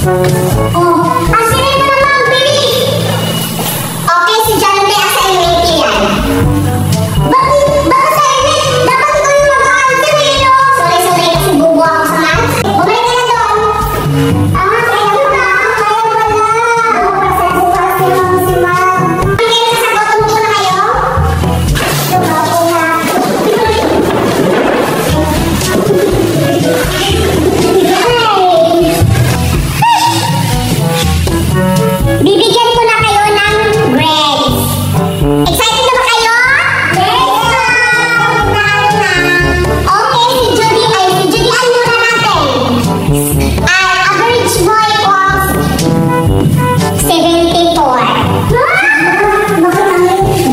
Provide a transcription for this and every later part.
Oh, asin na naman, bilis! Okay, si John Day ang sa inyo yan. Bakit sa inyo? Dapat ikaw yung mag-answer eh, no? Sorry, kasi bubo ako sa man. Bumalik ka na doon. Kaya mo na. Si ma'am. Hindi na sasagot, umupo na kayo? Bibigyan ko na kayo ng grades. Excited na ba kayo? Okay, si Judy, ano na natin? Average boy was 74.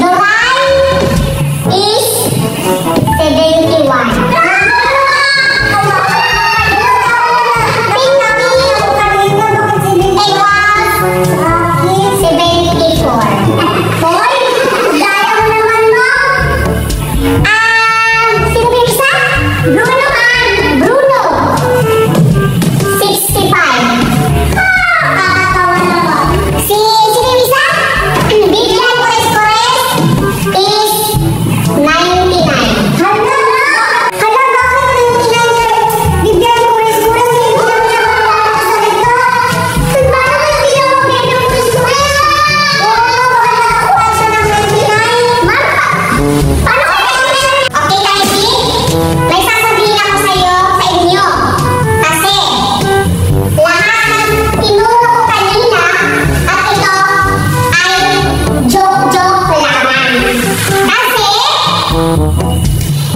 The line is 71.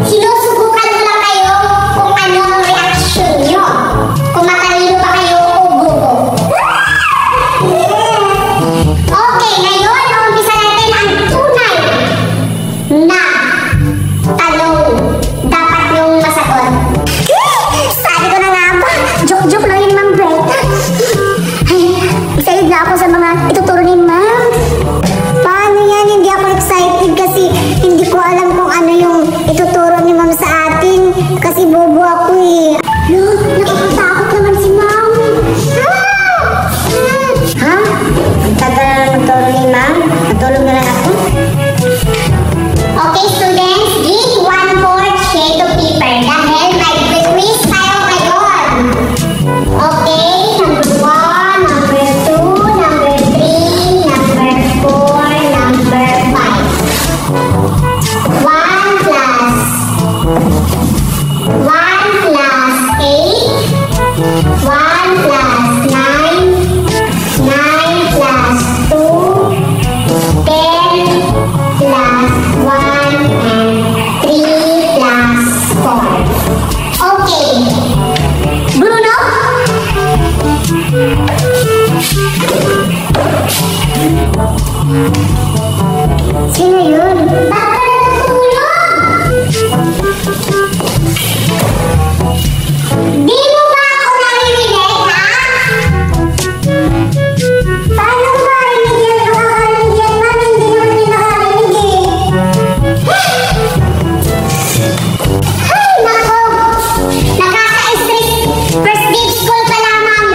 Sinusubukan ko lang kayo kung ano ang reaction nyo. Kung matalino ba kayo o bubo. Okay, ngayon, umpisa natin ang tunay na tanong dapat yung masagot. Sabi ko na nga ba, joke-joke lang yun, Ma'am Brenda. Excited na ako sa mga ituturo ni Ma'am. Paano yan? Hindi ako excited kasi hindi ko alam kung ano yung ituturo ni Ma'am sa atin. Kasi bobo ako eh. Look, nakakatakot naman si Ma'am. Ha? Ang tagal na magturo ni Ma'am. Natulog na lang ako. Okay, students. Give 1/4 shade of paper dahil may quiz tayo ngayon. Okay, number 1, number 2, number 3, number 4, number 5. 1 plus 8, 1 plus 9, 9 plus 2, 10 plus 1, and 3 plus 4. Okay. Bruno? Sino yun? Bakit natutulog? Di mo ba ako narinig, ha? Paano ko marinig yan? Nakakarinig yan, Ma'am. Hindi naman din nakarinig eh. Ay, nako! Nakaka-stress. First day of school pa lamang.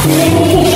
Look.